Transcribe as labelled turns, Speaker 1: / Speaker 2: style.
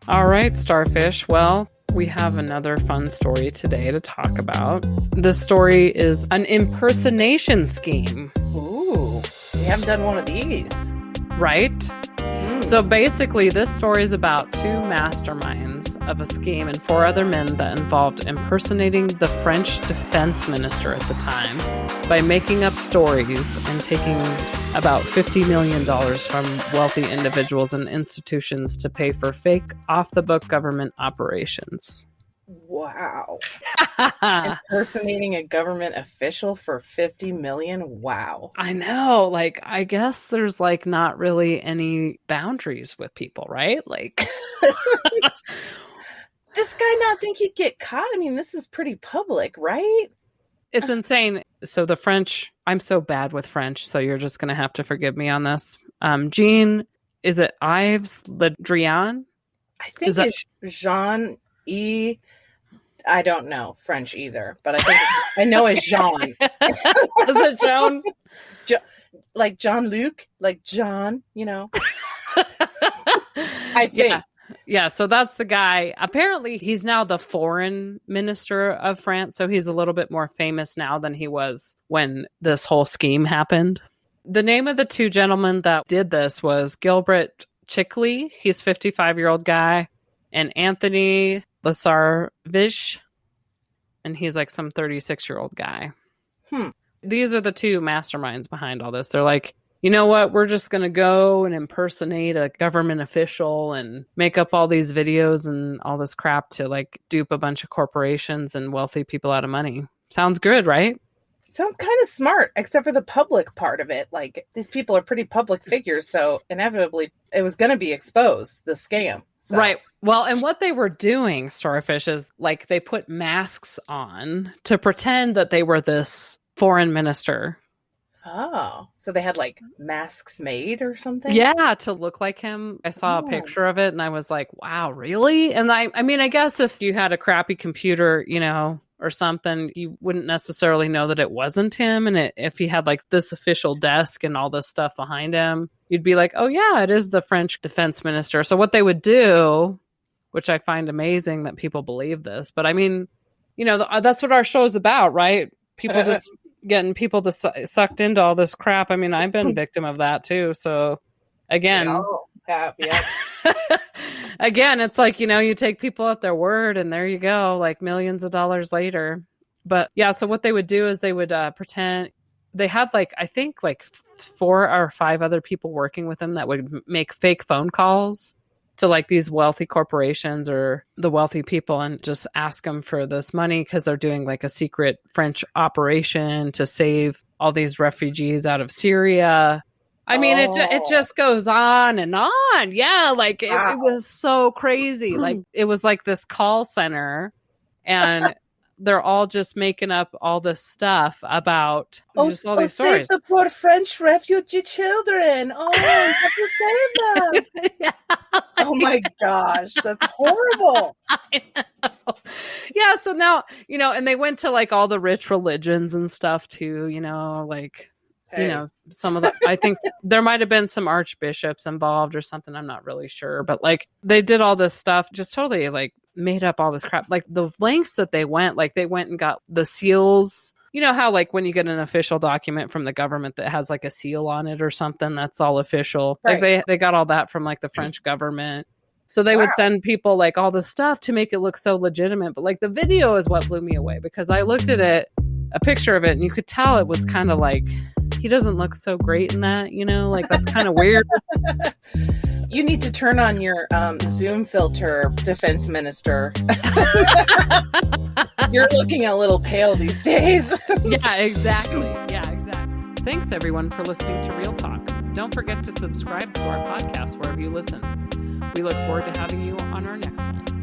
Speaker 1: All right, Starfish. Well, we have another fun story today to talk about. This story is an impersonation scheme.
Speaker 2: Ooh, we haven't done one of these.
Speaker 1: Right? So basically, this story is about two masterminds of a scheme and four other men that involved impersonating the French defense minister at the time by making up stories and taking about $50 million from wealthy individuals and institutions to pay for fake, off-the-book government operations.
Speaker 2: Wow. Impersonating a government official for $50 million? Wow.
Speaker 1: I know. Like, I guess there's, like, not really any boundaries with people, right? Like...
Speaker 2: This guy not think he'd get caught? I mean, this is pretty public, right?
Speaker 1: It's insane. So the French... I'm so bad with French, so you're just going to have to forgive me on this. Jean, is it Yves Le Drian?
Speaker 2: I think it's Jean-Yves... I don't know French either, but I think I know it's Jean.
Speaker 1: Is it Jean?
Speaker 2: Like Jean-Luc? Like John, you know? I think.
Speaker 1: Yeah, so that's the guy. Apparently, he's now the foreign minister of France, so he's a little bit more famous now than he was when this whole scheme happened. The name of the two gentlemen that did this was Gilbert Chikli. He's a 55-year-old guy. And Anthony Lasarevitsch, and he's like some 36-year-old guy. These are the two masterminds behind all this. They're like, you know what? We're just going to go and impersonate a government official and make up all these videos and all this crap to like dupe a bunch of corporations and wealthy people out of money. Sounds good, right?
Speaker 2: Sounds kind of smart, except for the public part of it. Like, these people are pretty public figures, so inevitably it was going to be exposed, the scam. So.
Speaker 1: Right. Well, and what they were doing, Starfish, is like they put masks on to pretend that they were this foreign minister.
Speaker 2: Oh, so they had like masks made or something?
Speaker 1: Yeah, to look like him. I saw a picture of it and I was like, wow, really? And I mean, I guess if you had a crappy computer, you know, or something, you wouldn't necessarily know that it wasn't him. And if he had like this official desk and all this stuff behind him, you'd be like, oh yeah, it is the French defense minister. So what they would do, which I find amazing that people believe this, but I mean, you know, that's what our show is about, right? People just getting people sucked into all this crap. I mean, I've been a victim of that too. So again, again, it's like, you know, you take people at their word and there you go, like millions of dollars later. But yeah, so what they would do is they would pretend they had like, I think like 4 or 5 other people working with them that would make fake phone calls to like these wealthy corporations or the wealthy people and just ask them for this money because they're doing like a secret French operation to save all these refugees out of Syria. I mean, it just goes on and on. Yeah, like it was so crazy. Like it was like this call center and they're all just making up all this stuff about just all these stories.
Speaker 2: Save the poor French refugee children. Oh, you have to save them. Yeah. Oh my gosh, that's horrible.
Speaker 1: I know. Yeah, so now, you know, and they went to like all the rich religions and stuff too, you know, like, you know, some of the, I think there might have been some archbishops involved or something. I'm not really sure, but like they did all this stuff, just totally like made up all this crap. Like the lengths that they went and got the seals. You know how like when you get an official document from the government that has like a seal on it or something, that's all official. Right. Like they got all that from like the French government. So they would send people like all this stuff to make it look so legitimate. But like the video is what blew me away because I looked at it, a picture of it, and you could tell it was kind of like, he doesn't look so great in that, you know, like that's kind of weird.
Speaker 2: You need to turn on your Zoom filter, defense minister. You're looking a little pale these days.
Speaker 1: Yeah, exactly. Yeah, exactly. Thanks everyone for listening to Real Talk. Don't forget to subscribe to our podcast wherever you listen. We look forward to having you on our next one.